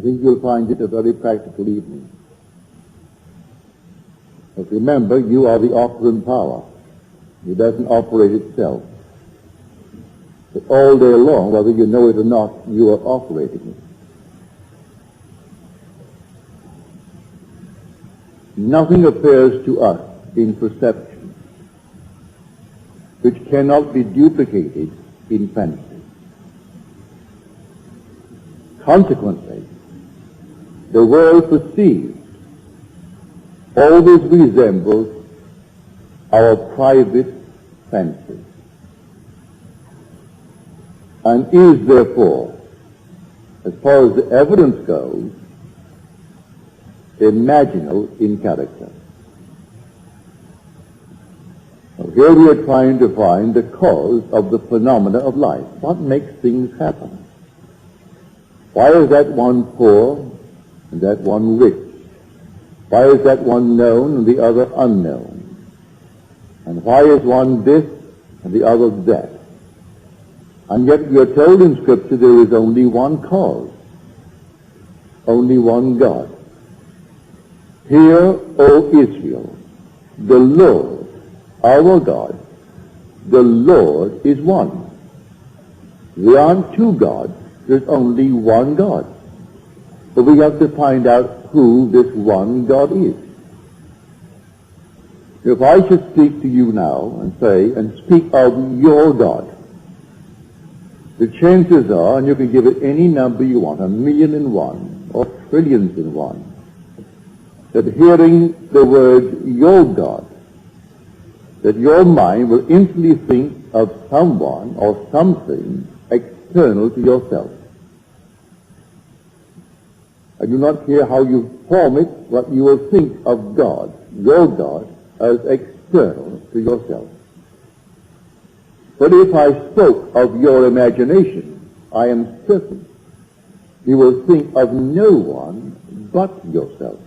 think you'll find it a very practical evening. But remember, you are the operant power. It doesn't operate itself. But all day long, whether you know it or not, you are operating it. Nothing appears to us in perception which cannot be duplicated in fancy. Consequently, the world perceived always resembles our private fancy, and is therefore, as far as the evidence goes, imaginal in character. Now, here we are trying to find the cause of the phenomena of life. What makes things happen? Why is that one poor and that one rich? Why is that one known and the other unknown? And why is one this and the other that? And yet we are told in Scripture there is only one cause, only one God. Hear, O Israel, the Lord, our God, the Lord is one. There aren't two gods, there's only one God. But we have to find out who this one God is. If I should speak to you now and say, and speak of your God, the chances are, and you can give it any number you want, 1,000,001 or trillions in one, that hearing the word your God, that your mind will instantly think of someone or something external to yourself. I do not care how you form it, but you will think of God, your God, as external to yourself. But if I spoke of your imagination, I am certain you will think of no one but yourself.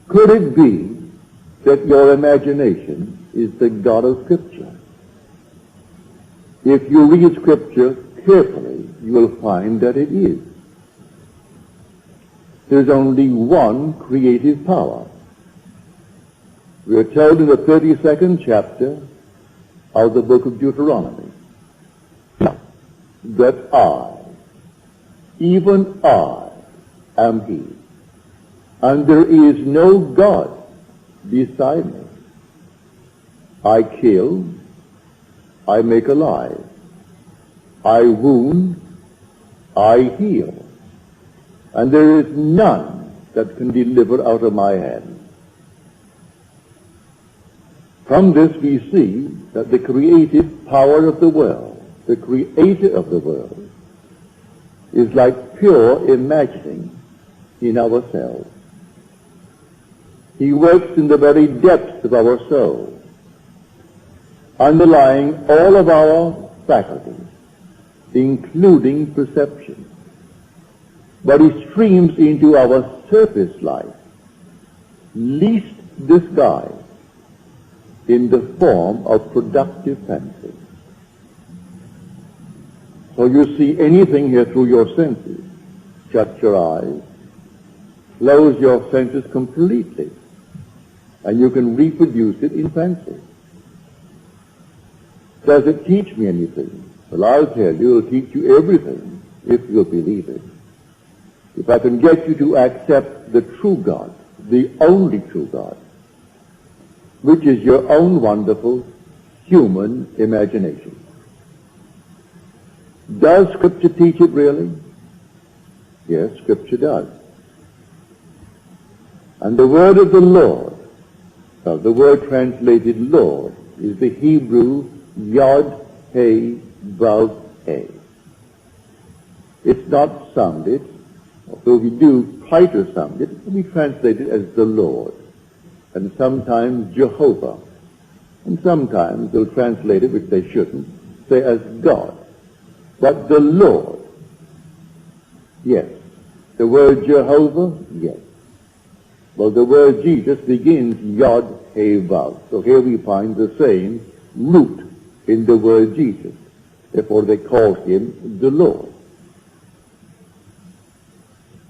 Could it be that your imagination is the God of Scripture? If you read Scripture carefully, you will find that it is. There's only one creative power. We are told in the 32nd chapter of the book of Deuteronomy that I, even I, am He, and there is no God beside me. I kill, I make alive, I wound, I heal, and there is none that can deliver out of my hand. From this we see that the creative power of the world, the creator of the world, is like pure imagining in ourselves. He works in the very depths of our soul, underlying all of our faculties, including perception. But he streams into our surface life, least disguised, in the form of productive fancy. So you see anything here through your senses. Shut your eyes, close your senses completely, and you can reproduce it in fancy. Does it teach me anything? Well, I'll tell you, it'll teach you everything if you'll believe it. If I can get you to accept the true God, the only true God, which is your own wonderful human imagination. Does Scripture teach it really? Yes, Scripture does. And the word of the Lord, the word translated Lord, is the Hebrew Yod He Vav He. It's not sounded, although we do try to sound it, we translate it as the Lord, and sometimes Jehovah, and sometimes they'll translate it, which they shouldn't, say as God. But the Lord, yes. The word Jehovah, yes. Well, the word Jesus begins Yod He Vav. So here we find the same root in the word Jesus. Therefore they call him the Lord.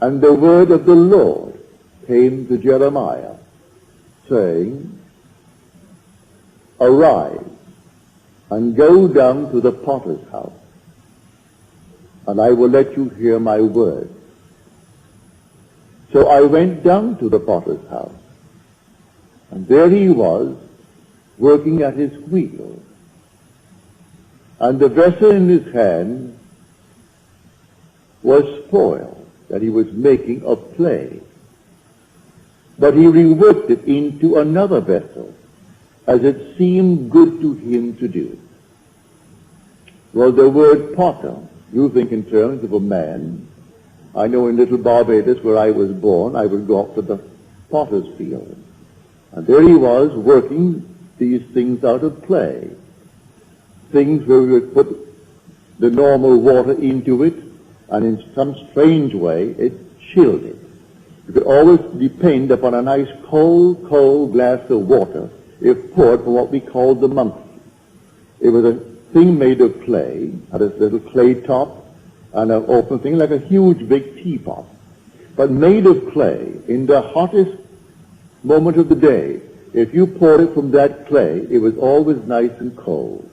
And the word of the Lord came to Jeremiah, saying, Arise, and go down to the potter's house, and I will let you hear my word. So I went down to the potter's house, and there he was, working at his wheel, and the vessel in his hand was spoiled, that he was making of clay. But he reworked it into another vessel, as it seemed good to him to do. Well, the word potter, you think in terms of a man. I know in little Barbados, where I was born, I would go up to the potter's field. And there he was, working these things out of clay. Things where we would put the normal water into it, and in some strange way, it chilled it. You could always depend upon a nice cold glass of water if poured from what we called the monkey. It was a thing made of clay, had a little clay top, and an open thing like a huge big teapot, but made of clay. In the hottest moment of the day, if you poured it from that clay, it was always nice and cold.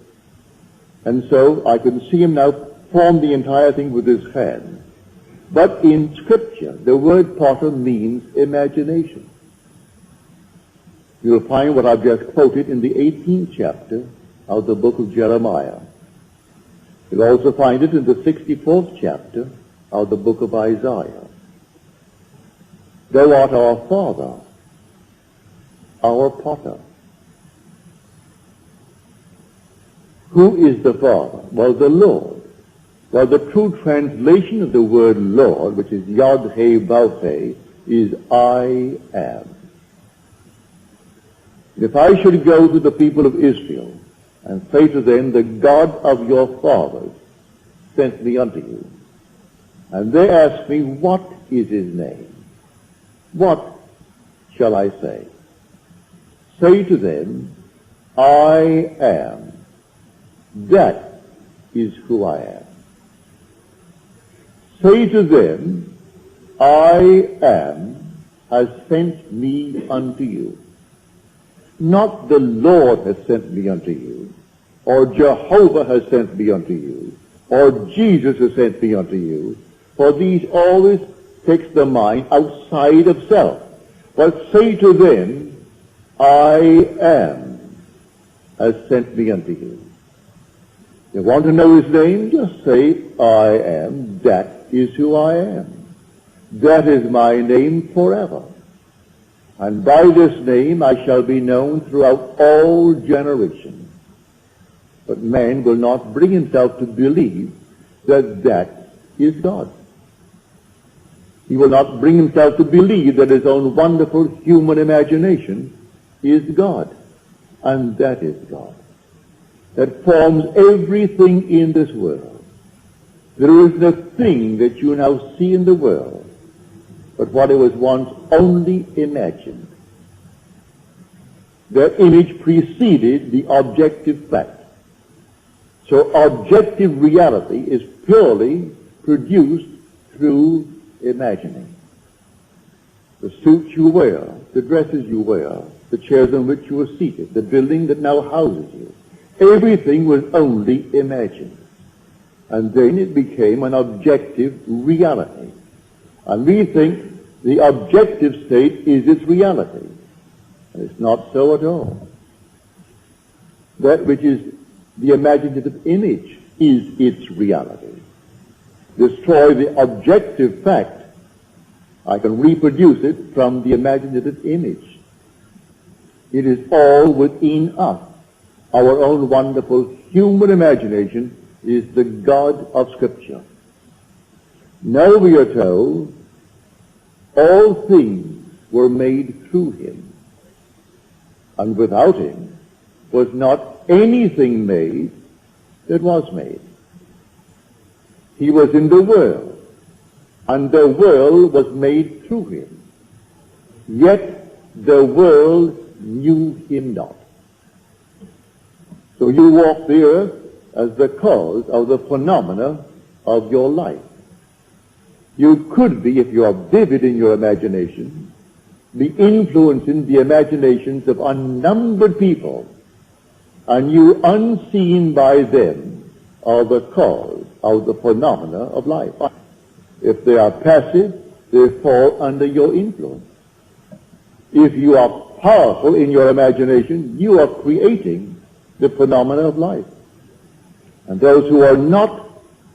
And so I could see him now form the entire thing with his hand. But in Scripture, the word potter means imagination. You'll find what I've just quoted in the 18th chapter of the book of Jeremiah. You'll also find it in the 64th chapter of the book of Isaiah. Thou art our Father, our potter. Who is the Father? Well, the Lord. Well, the true translation of the word Lord, which is Yod He Vav He, is I am. If I should go to the people of Israel and say to them, the God of your fathers sent me unto you, and they ask me, what is his name? What shall I say? Say to them, I am. That is who I am. Say to them, I am has sent me unto you. Not the Lord has sent me unto you, or Jehovah has sent me unto you, or Jesus has sent me unto you, for these always takes the mind outside of self. But say to them, I am has sent me unto you. You want to know his name? Just say, I am. That is who I am. That is my name forever. And by this name I shall be known throughout all generations. But man will not bring himself to believe that that is God. He will not bring himself to believe that his own wonderful human imagination is God. And that is God, that forms everything in this world. There isn't a thing that you now see in the world but what it was once only imagined. Their image preceded the objective fact. So objective reality is purely produced through imagining. The suits you wear, the dresses you wear, the chairs on which you are seated, the building that now houses you, everything was only imagined. And then it became an objective reality. And we think the objective state is its reality. And it's not so at all. That which is the imaginative image is its reality. Destroy the objective fact, I can reproduce it from the imaginative image. It is all within us. Our own wonderful human imagination is the God of Scripture. Now we are told all things were made through him, and without him was not anything made that was made. He was in the world, and the world was made through him. Yet the world knew him not. So you walk the earth as the cause of the phenomena of your life. You could be, if you are vivid in your imagination, be influencing the imaginations of unnumbered people, and you, unseen by them, are the cause of the phenomena of life. If they are passive, they fall under your influence. If you are powerful in your imagination, you are creating the phenomena of life. And those who are not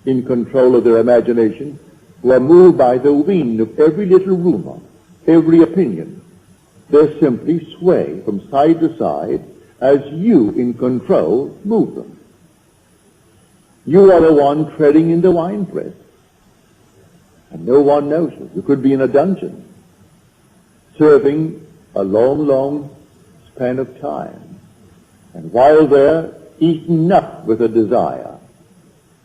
in control of their imagination, who are moved by the wind of every little rumor, every opinion, they simply sway from side to side as you, in control, move them. You are the one treading in the winepress, and no one knows it. You could be in a dungeon, serving a long, long span of time, and while there, eaten up with a desire.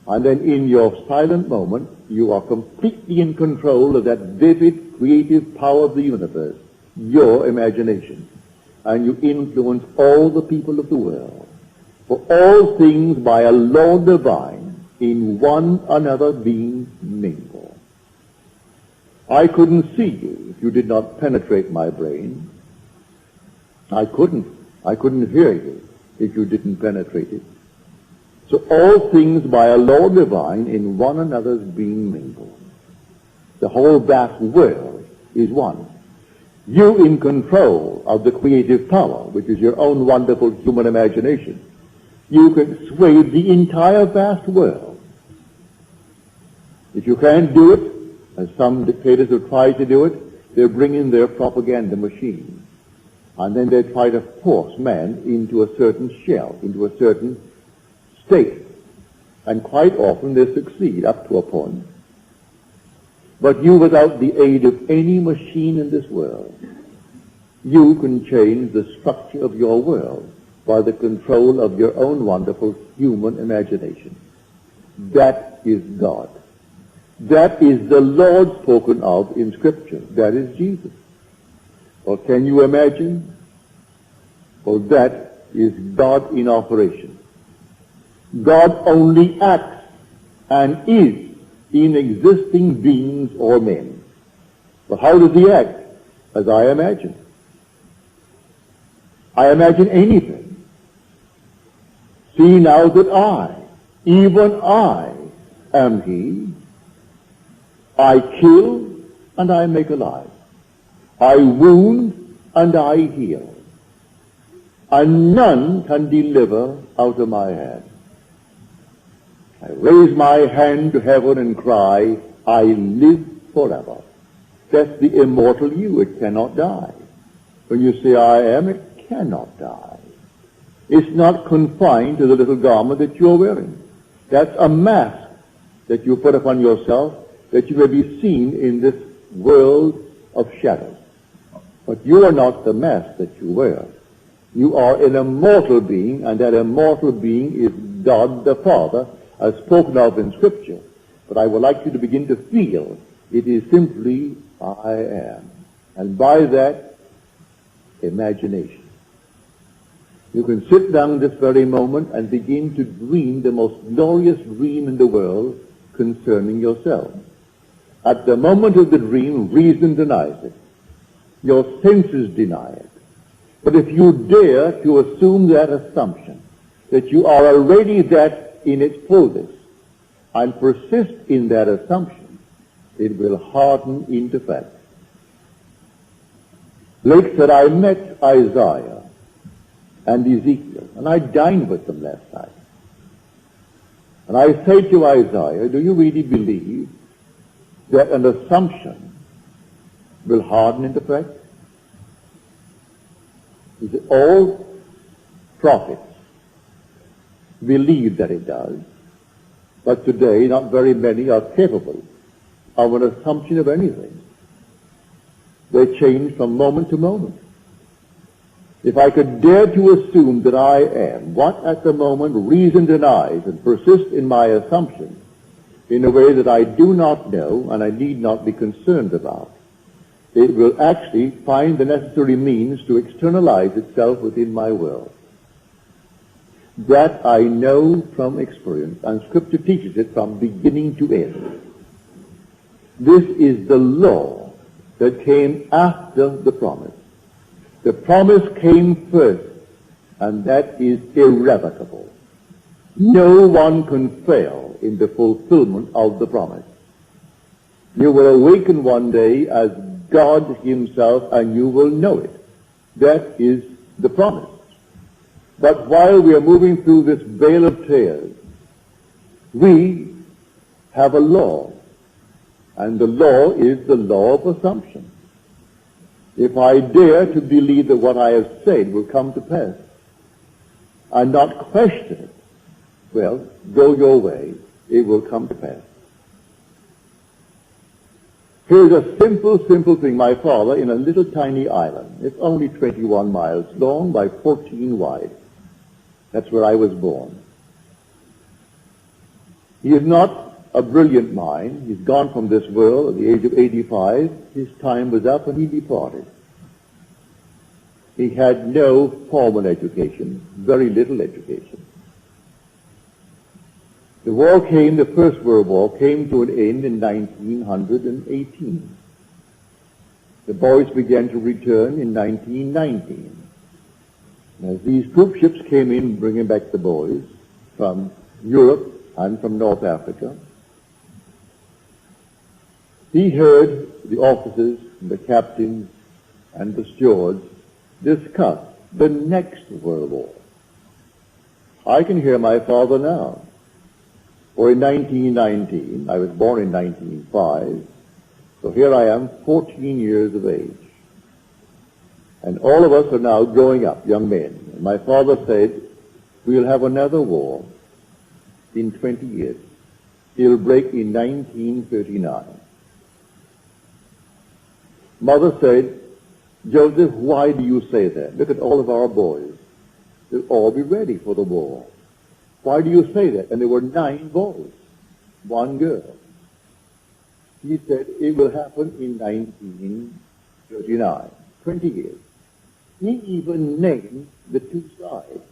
And then in your silent moment, you are completely in control of that vivid, creative power of the universe, your imagination. And you influence all the people of the world. For all things by a law divine, in one another being mingled. I couldn't see you if you did not penetrate my brain. I couldn't hear you if you didn't penetrate it. So all things by a law divine in one another's being mingled. The whole vast world is one. You in control of the creative power, which is your own wonderful human imagination. You can sway the entire vast world. If you can't do it, as some dictators have tried to do it, they bring in their propaganda machine. And then they try to force man into a certain shell, into a certain state. And quite often they succeed up to a point. But you, without the aid of any machine in this world, you can change the structure of your world by the control of your own wonderful human imagination. That is God. That is the Lord spoken of in Scripture. That is Jesus. Or can you imagine? Well, that is God in operation. God only acts and is in existing beings or men. But how does he act? As I imagine. I imagine anything. See now that I, even I, am he. I kill and I make alive. I wound and I heal. And none can deliver out of my hand. I raise my hand to heaven and cry, I live forever. That's the immortal you. It cannot die. When you say I am, it cannot die. It's not confined to the little garment that you're wearing. That's a mask that you put upon yourself that you may be seen in this world of shadows. But you are not the mask that you wear. You are an immortal being, and that immortal being is God the Father, as spoken of in Scripture. But I would like you to begin to feel it is simply I am. And by that, imagination. You can sit down this very moment and begin to dream the most glorious dream in the world concerning yourself. At the moment of the dream, reason denies it. Your senses deny it. But if you dare to assume that assumption, that you are already that in its fullness, and persist in that assumption, it will harden into fact. Blake said, I met Isaiah and Ezekiel, and I dined with them last night. And I say to Isaiah, do you really believe that an assumption will harden into fact? He said, all prophets believe that it does, but today not very many are capable of an assumption of anything. They change from moment to moment. If I could dare to assume that I am what at the moment reason denies and persist in my assumption in a way that I do not know and I need not be concerned about, it will actually find the necessary means to externalize itself within my world. That I know from experience, and Scripture teaches it from beginning to end. This is the law that came after the promise. The promise came first, and that is irrevocable. No one can fail in the fulfillment of the promise. You will awaken one day as God himself, and you will know it. That is the promise. But while we are moving through this vale of tears, we have a law, and the law is the law of assumption. If I dare to believe that what I have said will come to pass, and not question it, well, go your way, it will come to pass. Here's a simple thing. My father, in a little tiny island, it's only 21 miles long by 14 wide. That's where I was born. He is not a brilliant mind. He's gone from this world at the age of 85. His time was up and he departed. He had no formal education, very little education. The war came, the First World War came to an end in 1918. The boys began to return in 1919. As these troop ships came in, bringing back the boys from Europe and from North Africa, he heard the officers, the captains, and the stewards discuss the next World War. I can hear my father now. For in 1919, I was born in 1905, so here I am, 14 years of age. And all of us are now growing up, young men. And my father said, we'll have another war in 20 years. It'll break in 1939. Mother said, Joseph, why do you say that? Look at all of our boys. They'll all be ready for the war. Why do you say that? And there were 9 boys, 1 girl. He said, it will happen in 1939, 20 years. He even named the 2 sides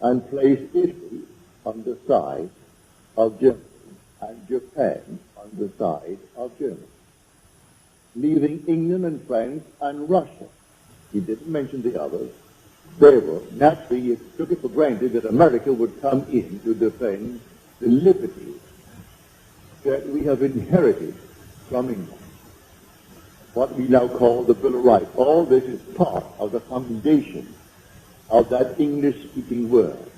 and placed Italy on the side of Germany and Japan on the side of Germany, leaving England and France and Russia. He didn't mention the others. They were, naturally, he took it for granted that America would come in to defend the liberties that we have inherited from England. What we now call the Bill of Rights. All this is part of the foundation of that English-speaking world.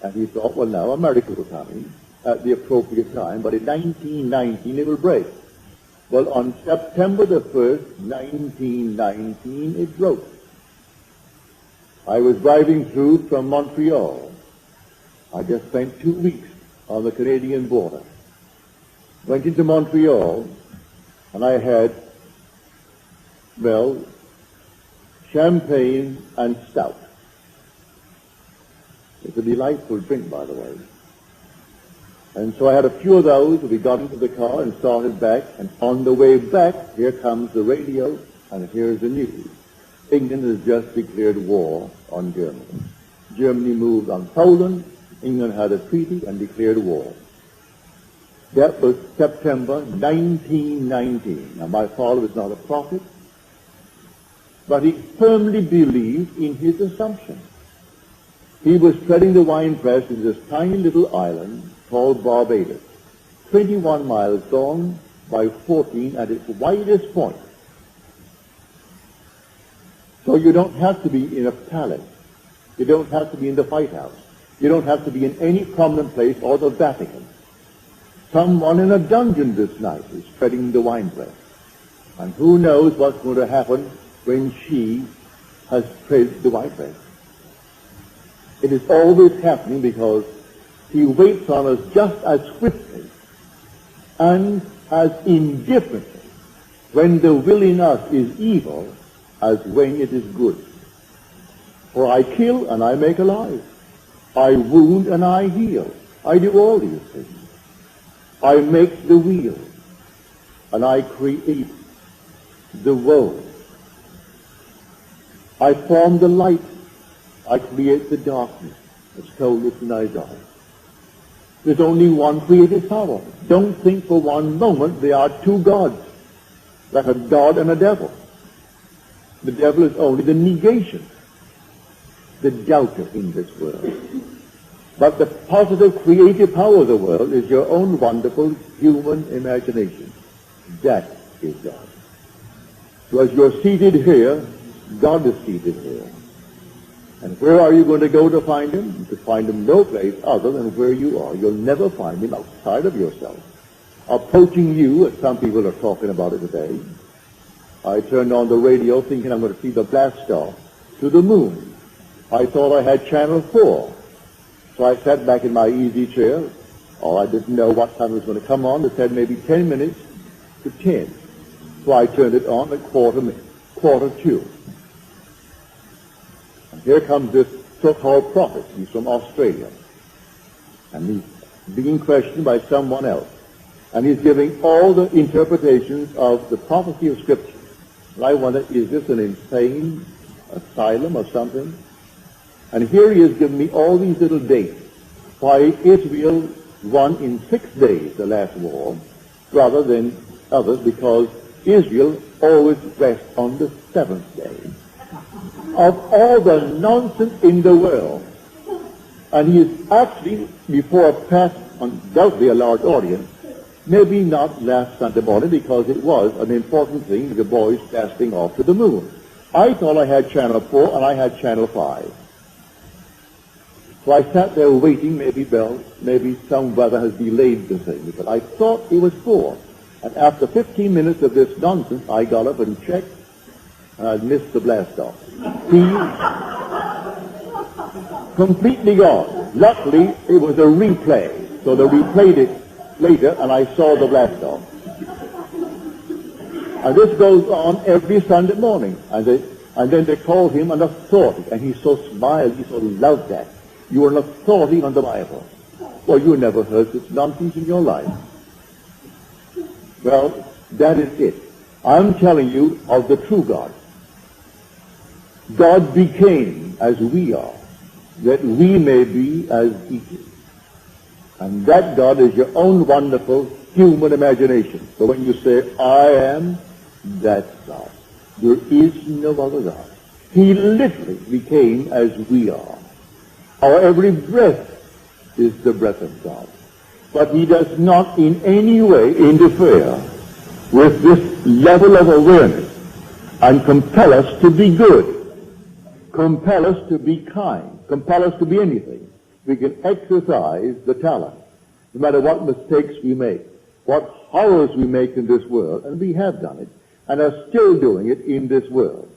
And he thought, well, now America will come in at the appropriate time, but in 1919 it will break. Well, on September the 1st, 1919, it broke. I was driving through from Montreal. I just spent 2 weeks on the Canadian border. Went into Montreal, and I had, well, champagne and stout. It's a delightful drink, by the way. And so I had a few of those. We got into the car and started back. And on the way back, here comes the radio, and here's the news. England has just declared war on Germany. Germany moved on Poland. England had a treaty and declared war. That was September 1919. Now, my father was not a prophet, but he firmly believed in his assumption. He was treading the winepress in this tiny little island called Barbados, 21 miles long by 14 at its widest point. So you don't have to be in a palace. You don't have to be in the White House. You don't have to be in any prominent place or the Vatican. Someone in a dungeon this night is treading the winepress. And who knows what's going to happen when she has tread the winepress. It is always happening because he waits on us just as swiftly and as indifferently when the will in us is evil as when it is good. For I kill and I make alive. I wound and I heal. I do all these things. I make the wheel and I create the woe. I form the light. I create the darkness. As told us in Isaiah. There's only one creative power. Don't think for one moment there are two gods, like a God and a devil. The devil is only the negation, the doubter in this world. But the positive creative power of the world is your own wonderful human imagination. That is God. So as you're seated here, God is seated here. And where are you going to go to find him? To find him no place other than where you are. You'll never find him outside of yourself. Approaching you, as some people are talking about it today. I turned on the radio thinking I'm going to see the blast off to the moon. I thought I had channel 4. So I sat back in my easy chair. Oh, I didn't know what time it was going to come on. It said maybe 10 minutes to 10. So I turned it on at quarter to. And here comes this so-called prophet. He's from Australia. And he's being questioned by someone else. And he's giving all the interpretations of the prophecy of Scripture. And I wonder, is this an insane asylum or something? And here he is giving me all these little dates. Why Israel won in 6 days the last war, rather than others, because Israel always rests on the 7th day. Of all the nonsense in the world. And he is actually, before a past, undoubtedly a large audience, maybe not last Sunday morning, because it was an important thing, the boys blasting off to the moon. I thought I had channel 4 and I had channel 5. So I sat there waiting, maybe some weather has delayed the thing, but I thought it was 4. And after 15 minutes of this nonsense, I got up and checked, and I missed the blast off. Completely gone. Luckily, it was a replay, so they replayed it later, and I saw the blast off. And this goes on every Sunday morning. And then they called him an authority, and he so smiled, he so loved that. You are an authority on the Bible. Well, you never heard such nonsense in your life. Well, that is it. I'm telling you of the true God. God became as we are, that we may be as he is. And that God is your own wonderful human imagination. So when you say, I am, that's God. There is no other God. He literally became as we are. Our every breath is the breath of God. But he does not in any way interfere with this level of awareness and compel us to be good, compel us to be kind, compel us to be anything. We can exercise the talent, no matter what mistakes we make, what horrors we make in this world, and we have done it, and are still doing it in this world.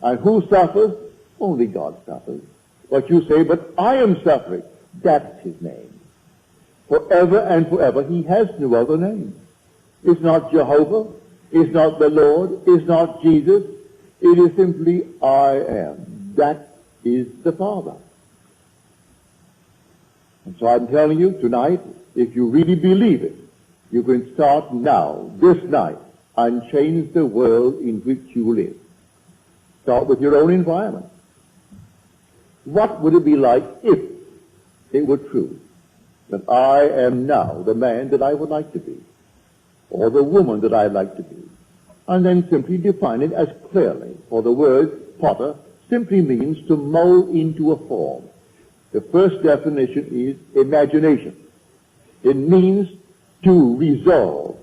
And who suffers? Only God suffers. But you say, but I am suffering. That's his name. Forever and forever, he has no other name. It's not Jehovah. It's not the Lord. It's not Jesus. It is simply I am. That is the Father. And so I'm telling you tonight, if you really believe it, you can start now, this night, and change the world in which you live. Start with your own environment. What would it be like if it were true that I am now the man that I would like to be, or the woman that I'd like to be? And then simply define it as clearly, for the word potter simply means to mold into a form. The first definition is imagination. It means to resolve.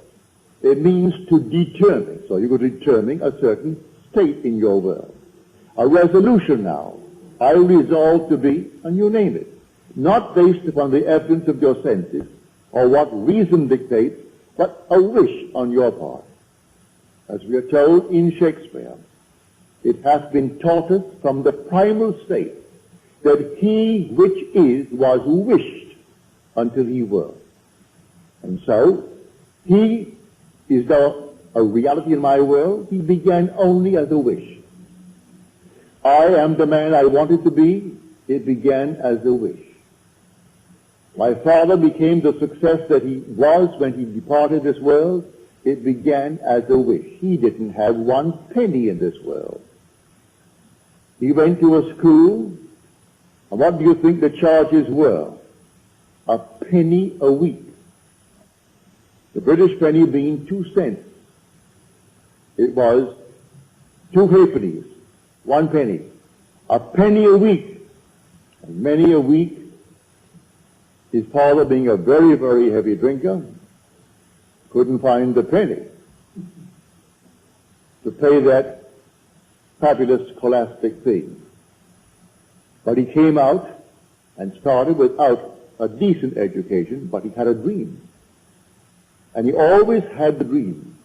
It means to determine. So you could determine a certain state in your world. A resolution now. I resolve to be, and you name it. Not based upon the evidence of your senses or what reason dictates, but a wish on your part. As we are told in Shakespeare, it hath been taught us from the primal state that he which is was wished until he were. And so, he is now a reality in my world. He began only as a wish. I am the man I wanted to be. It began as a wish. My father became the success that he was when he departed this world. It began as a wish. He didn't have one penny in this world. He went to a school, and what do you think the charges were? a penny a week. The British penny being 2 cents. It was 2 halfpennies, 1 penny. A penny a week. And many a week, his father being a very, very heavy drinker, couldn't find the penny to pay that fabulous scholastic fee. But he came out and started without a decent education, but he had a dream. And he always had the dream.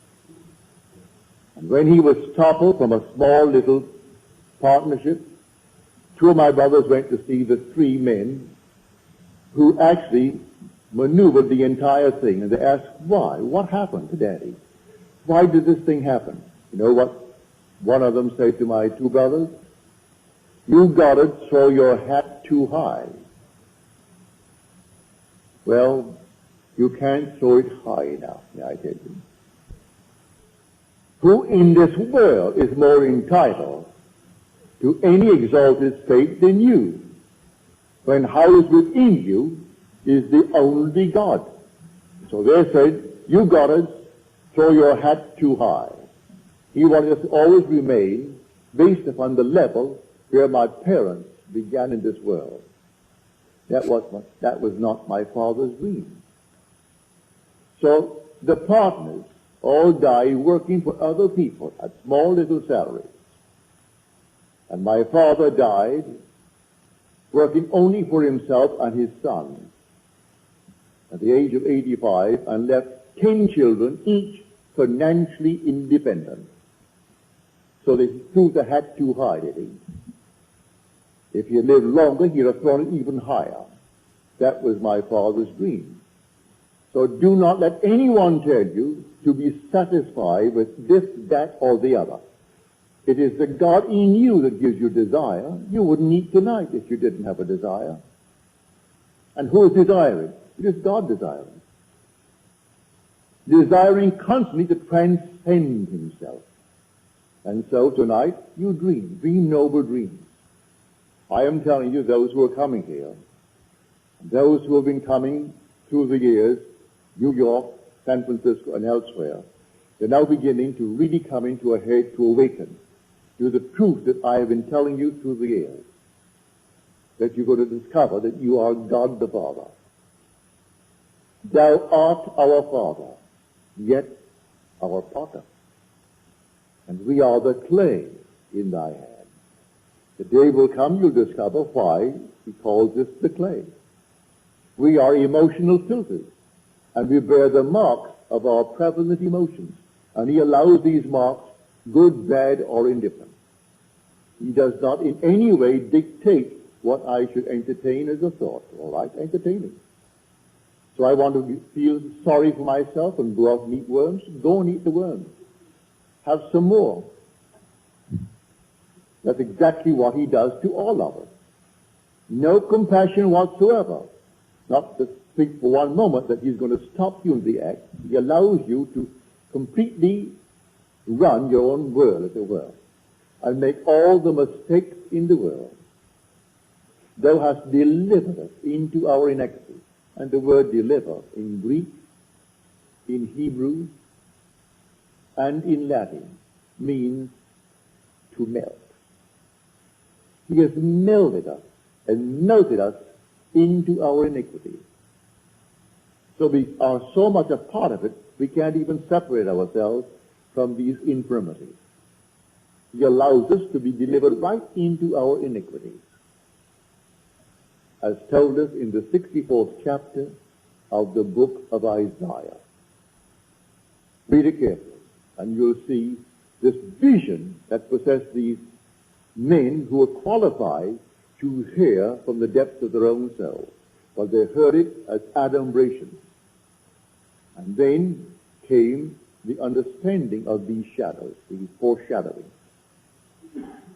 And when he was toppled from a small little partnership, 2 of my brothers went to see the 3 men who actually maneuvered the entire thing. And they asked, why? What happened to Daddy? Why did this thing happen? You know what one of them said to my 2 brothers? You Goddard throw your hat too high. Well, you can't throw it high enough, I tell you. Who in this world is more entitled to any exalted state than you, when housed within you is the only God? So they said, you Goddard, throw your hat too high. He wanted us to always remain based upon the level where my parents began in this world. That was not my father's dream. So the partners all died working for other people at small little salaries. And my father died working only for himself and his son at the age of 85, and left 10 children, each financially independent. So they threw the hat too high, did he? If he had lived longer, he'd have thrown it even higher. That was my father's dream. So do not let anyone tell you to be satisfied with this, that, or the other. It is the God in you that gives you desire. You wouldn't eat tonight if you didn't have a desire. And who is desiring? It is God desiring. Desiring constantly to transcend himself. And so tonight, you dream noble dreams. I am telling you, those who are coming here, those who have been coming through the years, New York, San Francisco, and elsewhere, they're now beginning to really come into a head to awaken to the truth that I have been telling you through the years, that you're going to discover that you are God the Father. Thou art our Father, yet our potter, and we are the clay in thy hand. The day will come, you'll discover why he calls us the clay. We are emotional filters, and we bear the marks of our prevalent emotions. And he allows these marks, good, bad, or indifferent. He does not in any way dictate what I should entertain as a thought. All right, entertain it. So I want to feel sorry for myself and go out and eat worms. Go and eat the worms. Have some more. That's exactly what he does to all of us. No compassion whatsoever. Not to think for one moment that he's going to stop you in the act. He allows you to completely run your own world, as it were, and make all the mistakes in the world. Thou hast delivered us into our iniquity. And the word deliver in Greek, in Hebrew, and in Latin means to melt. He has melded us and melted us into our iniquity. So we are so much a part of it, we can't even separate ourselves from these infirmities. He allows us to be delivered right into our iniquities, as told us in the 64th chapter of the book of Isaiah. Read it carefully, and you'll see this vision that possessed these men who were qualified to hear from the depths of their own souls. But they heard it as adumbrations. And then came the understanding of these shadows, these foreshadowings.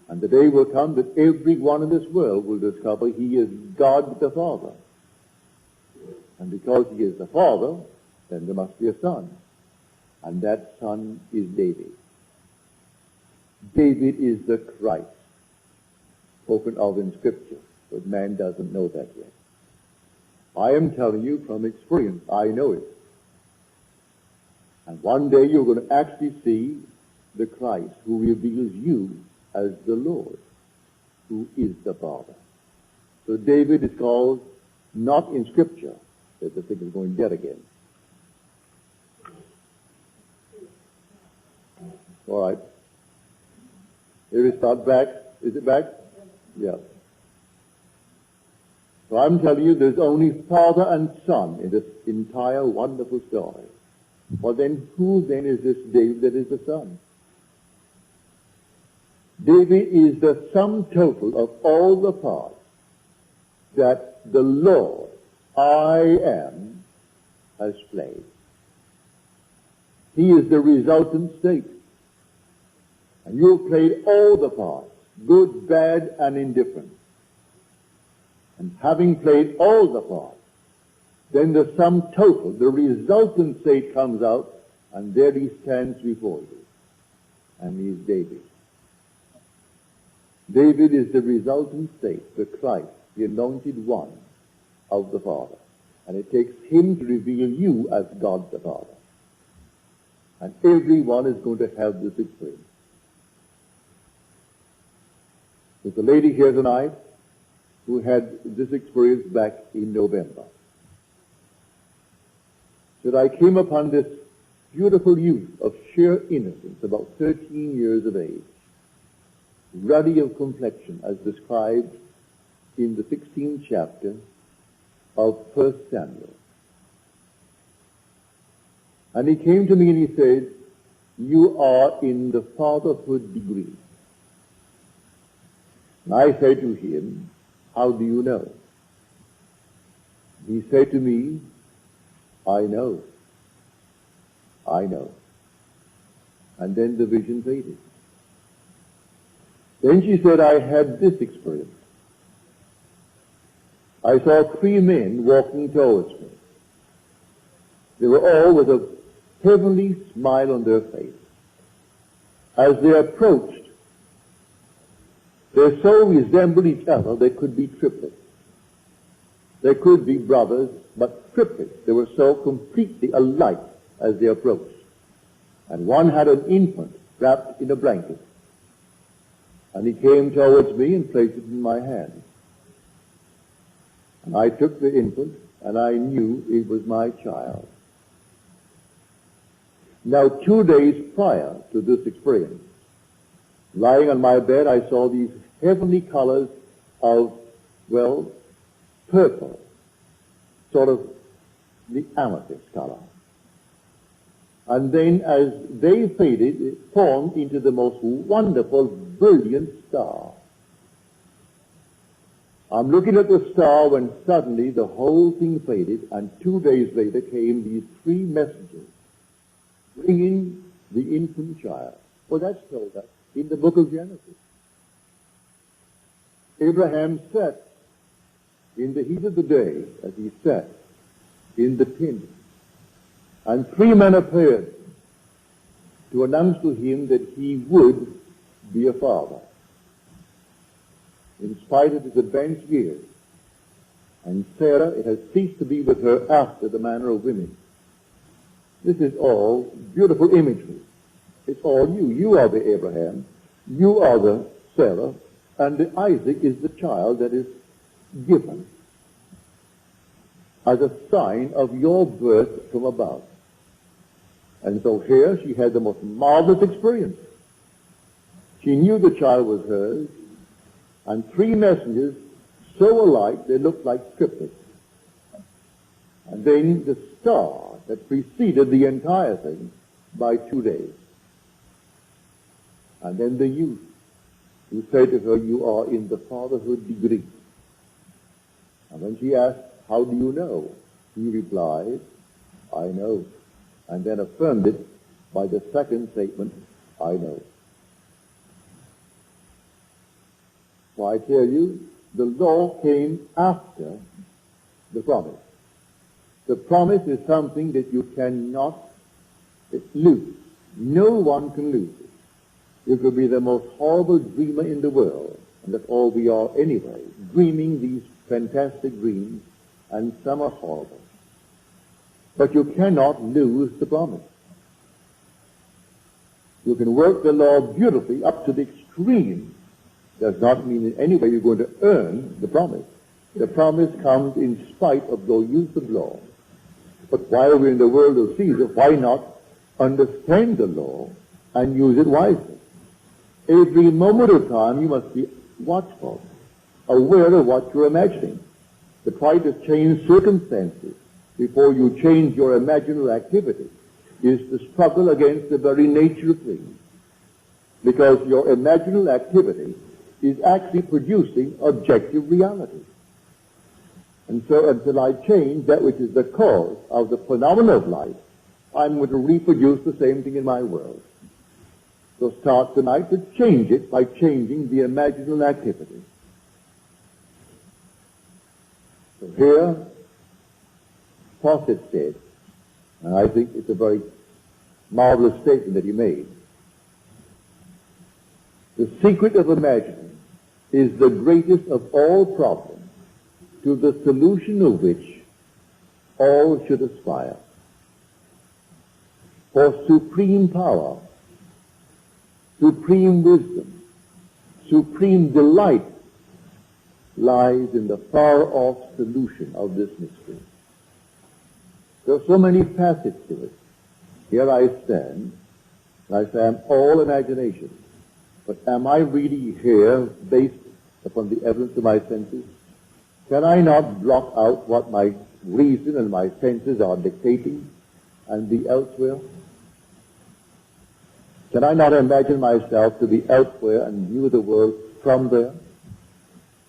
And the day will come that everyone in this world will discover he is God the Father. And because he is the Father, then there must be a Son. And that Son is David. David is the Christ, spoken of in Scripture, but man doesn't know that yet. I am telling you from experience. I know it. And one day you're going to actually see the Christ who reveals you as the Lord, who is the Father. So David is called, not in Scripture, that the thing is going dead again. All right. Here is start back. Is it back? Yeah. So I'm telling you, there's only Father and Son in this entire wonderful story. Well then, who then is this David that is the Son? David is the sum total of all the parts that the Lord, I am, has played. He is the resultant state. And you have played all the parts, good, bad, and indifferent. And having played all the parts, then the sum total, the resultant state comes out, and there he stands before you. And he is David. David is the resultant state, the Christ, the anointed one of the Father. And it takes him to reveal you as God the Father. And everyone is going to have this experience. There's a lady here tonight who had this experience back in November. That I came upon this beautiful youth of sheer innocence, about 13 years of age, ruddy of complexion, as described in the 16th chapter of 1 Samuel. And he came to me and he said, "You are in the fatherhood degree." And I said to him, "How do you know?" He said to me, "I know. I know." And then the vision faded. Then she said, "I had this experience. I saw 3 men walking towards me. They were all with a heavenly smile on their face. As they approached, they so resembled each other they could be triplets. They could be brothers, but triplets. They were so completely alike as they approached. And one had an infant wrapped in a blanket. And he came towards me and placed it in my hand. And I took the infant, and I knew it was my child. Now, 2 days prior to this experience, lying on my bed, I saw these heavenly colors of, well, purple, sort of the amethyst color. And then as they faded, it formed into the most wonderful, brilliant star. I'm looking at the star when suddenly the whole thing faded, and 2 days later came these 3 messengers bringing the infant child. Well, that's told us in the book of Genesis. Abraham sat in the heat of the day, as he sat in the tent, and 3 men appeared to announce to him that he would be a father, in spite of his advanced years. And Sarah, it has ceased to be with her after the manner of women. This is all beautiful imagery. It's all you. You are the Abraham. You are the Sarah. And the Isaac is the child that is given as a sign of your birth from above. And so here she had the most marvelous experience. She knew the child was hers, and 3 messengers, so alike they looked like triplets. And then the star that preceded the entire thing by 2 days. And then the youth who said to her, "You are in the fatherhood degree." And when she asked, "How do you know?" he replied, "I know." And then affirmed it by the second statement, "I know." So I tell you, the law came after the promise. The promise is something that you cannot lose. No one can lose it. You could be the most horrible dreamer in the world, and that's all we are anyway, dreaming these fantastic dreams, and some are horrible. But you cannot lose the promise. You can work the law beautifully up to the extreme. Does not mean in any way you're going to earn the promise. The promise comes in spite of the use of law. But while we're in the world of Caesar, why not understand the law and use it wisely? Every moment of time you must be watchful, aware of what you're imagining. To try to change circumstances before you change your imaginary activity is to struggle against the very nature of things. Because your imaginary activity is actually producing objective reality. And so until I change that which is the cause of the phenomena of life, I'm going to reproduce the same thing in my world. So start tonight to change it by changing the imaginal activity. So here, Fawcett said, and I think it's a very marvelous statement that he made, the secret of imagining is the greatest of all problems, to the solution of which all should aspire. For supreme power, supreme wisdom, supreme delight lies in the far-off solution of this mystery. There are so many facets to it. Here I stand, and I say I'm all imagination. But am I really here based upon the evidence of my senses? Can I not block out what my reason and my senses are dictating and be elsewhere? Can I not imagine myself to be elsewhere and view the world from there?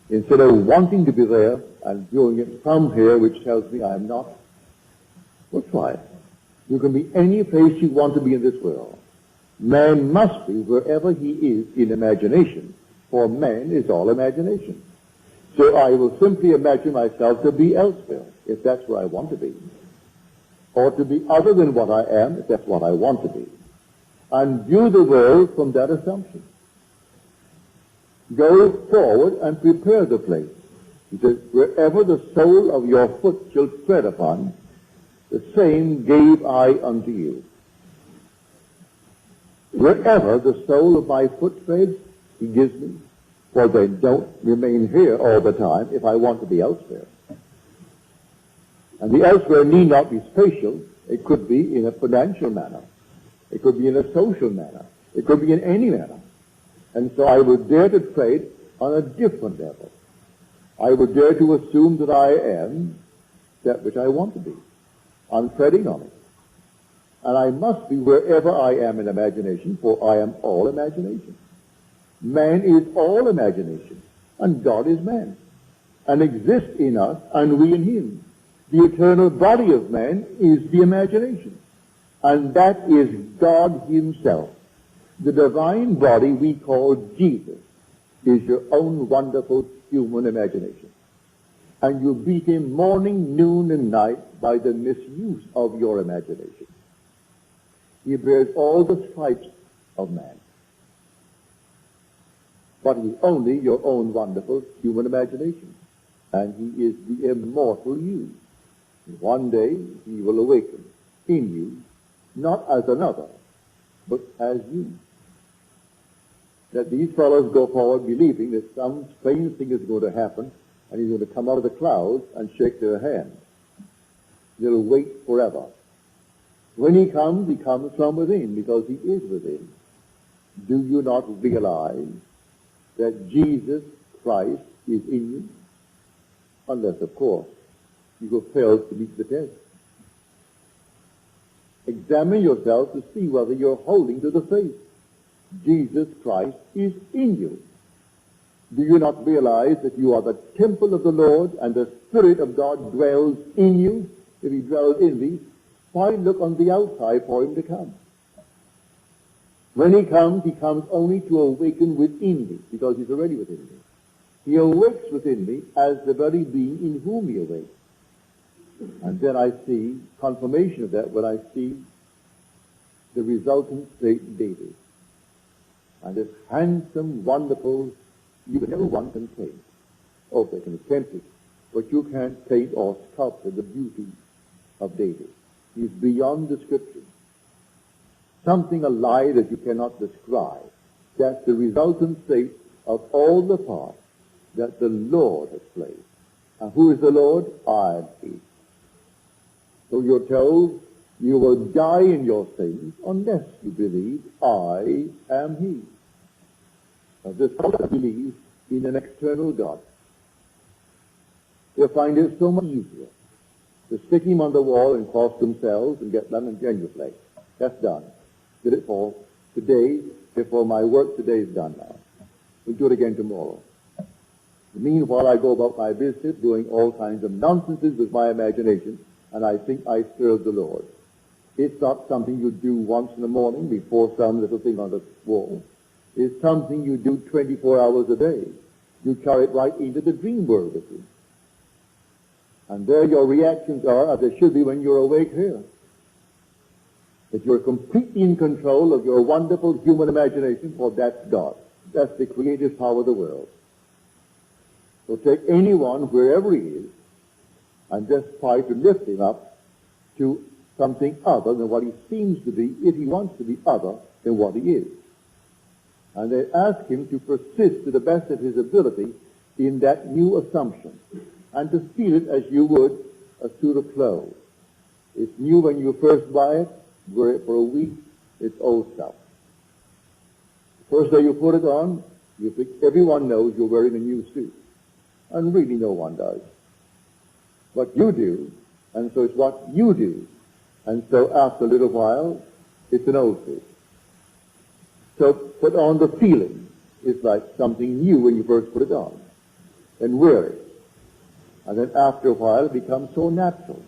Instead of wanting to be there and viewing it from here, which tells me I am not? Well, try it. You can be any place you want to be in this world. Man must be wherever he is in imagination, for man is all imagination. So I will simply imagine myself to be elsewhere, if that's where I want to be. Or to be other than what I am, if that's what I want to be. And view the world from that assumption. Go forward and prepare the place. He says, wherever the sole of your foot shall tread upon, the same gave I unto you. Wherever the sole of my foot treads, he gives me. For they don't remain here all the time if I want to be elsewhere. And the elsewhere need not be spatial. It could be in a financial manner. It could be in a social manner. It could be in any manner. And so I would dare to trade on a different level. I would dare to assume that I am that which I want to be. I'm treading on it. And I must be wherever I am in imagination, for I am all imagination. Man is all imagination, and God is man, and exists in us, and we in him. The eternal body of man is the imagination, and that is God himself. The divine body we call Jesus is your own wonderful human imagination. And you beat him morning, noon, and night by the misuse of your imagination. He bears all the stripes of man. But he's only your own wonderful human imagination. And he is the immortal you. And one day he will awaken in you, not as another, but as you. That these fellows go forward believing that some strange thing is going to happen, and he's going to come out of the clouds and shake their hand. They'll wait forever. When he comes from within, because he is within. Do you not realize that Jesus Christ is in you? Unless, of course, you have failed to meet the test. Examine yourself to see whether you're holding to the faith. Jesus Christ is in you. Do you not realize that you are the temple of the Lord and the Spirit of God dwells in you? If he dwells in thee, why look on the outside for him to come? When he comes only to awaken within me, because he's already within me. He awakes within me as the very being in whom he awakes. And then I see confirmation of that when I see the resultant St. David. And this handsome, wonderful, you can never want can claim. Oh, they can attempt it. but you can't paint or sculpture the beauty of David. He's beyond description. Something alive that you cannot describe. That's the resultant state of all the parts that the Lord has played. And who is the Lord? I am He. So you're told you will die in your sins unless you believe I am He. Now this person believes in an external God. They'll find it so much easier to stick him on the wall and cross themselves and get lemon genuflect. That's done. Did it for today, therefore my work today is done now. We'll do it again tomorrow. Meanwhile, I go about my business doing all kinds of nonsenses with my imagination, and I think I serve the Lord. It's not something you do once in the morning before some little thing on the wall. It's something you do 24 hours a day. You carry it right into the dream world with you. And there your reactions are, as they should be when you're awake here. That you're completely in control of your wonderful human imagination, for that's God. That's the creative power of the world. So take anyone, wherever he is, and just try to lift him up to something other than what he seems to be, if he wants to be other than what he is. And they ask him to persist to the best of his ability in that new assumption, and to feel it as you would a suit of clothes. It's new when you first buy it, wear it for a week, it's old stuff. The first day you put it on, you think everyone knows you're wearing a new suit. And really no one does. But you do, and so it's what you do. And so after a little while, it's an old suit. So put on the feeling. It's like something new when you first put it on. Then wear it. And then after a while it becomes so natural.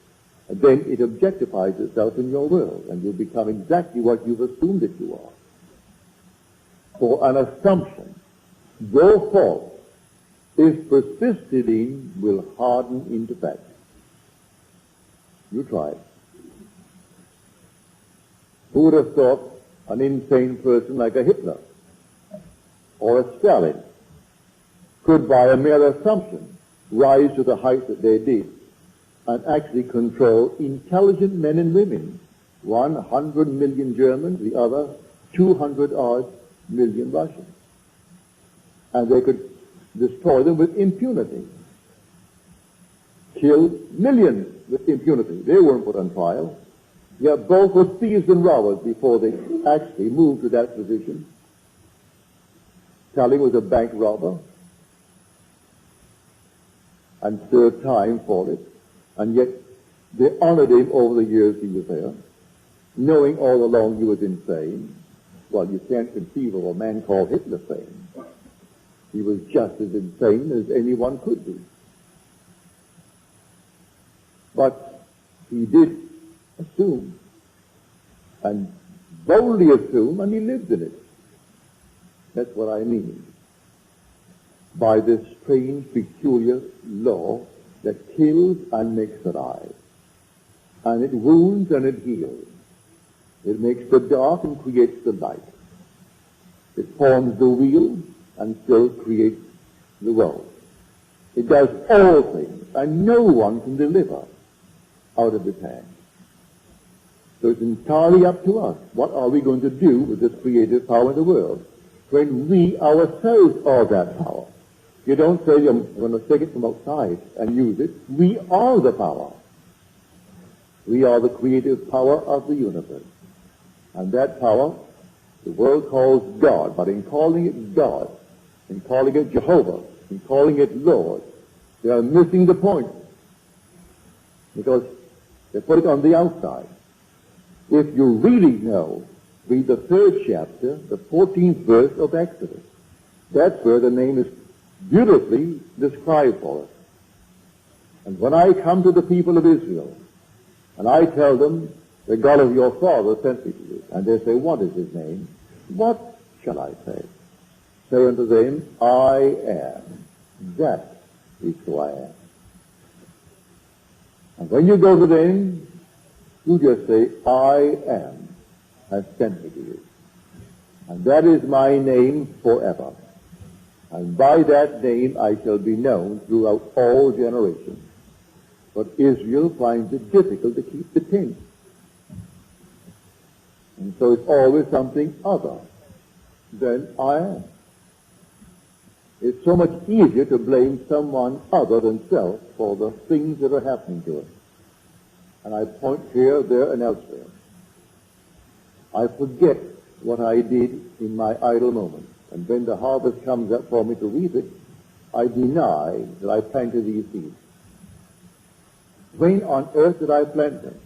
And then it objectifies itself in your world, and you become exactly what you've assumed that you are. For an assumption, though false, if persisted in, will harden into fact. You try it. Who would have thought an insane person like a Hitler or a Stalin could, by a mere assumption, rise to the height that they did and actually control intelligent men and women, 100 million Germans, the other 200-odd million Russians. And they could destroy them with impunity. Kill millions with impunity. They weren't put on trial. Yet both were thieves and robbers before they actually moved to that position. Stalin was a bank robber and served time for it. And yet they honored him over the years he was there, knowing all along he was insane. Well, you can't conceive of a man called Hitler sane. He was just as insane as anyone could be. But he did assume, and boldly assume, and he lived in it. That's what I mean by this strange, peculiar law that kills and makes alive. And it wounds and it heals. It makes the dark and creates the light. It forms the wheel and still creates the world. It does all things, and no one can deliver out of its hand. So it's entirely up to us. What are we going to do with this creative power in the world when we ourselves are that power? You don't say, I'm going to take it from outside and use it. We are the power. We are the creative power of the universe. And that power, the world calls God, but in calling it God, in calling it Jehovah, in calling it Lord, they are missing the point. Because they put it on the outside. If you really know, read the 3rd chapter, the 14th verse of Exodus. That's where the name is beautifully described for us. And when I come to the people of Israel, and I tell them, the God of your father sent me to you, and they say, what is his name? What shall I say? Say unto them, I am. That is who I am. And when you go to them, you just say, I am, has sent me to you. And that is my name forever. And by that name I shall be known throughout all generations. But Israel finds it difficult to keep the 10th. And so it's always something other than I am. It's so much easier to blame someone other than self for the things that are happening to us. And I point here, there, and elsewhere. I forget what I did in my idle moments. And when the harvest comes up for me to reap it, I deny that I planted these seeds. When on earth did I plant them?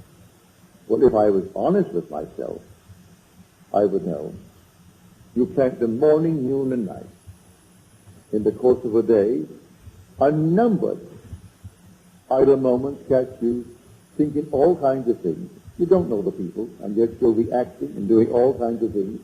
Well, if I was honest with myself, I would know. You plant them morning, noon, and night. In the course of a day, unnumbered idle moments catch you thinking all kinds of things. You don't know the people, and yet you'll be acting and doing all kinds of things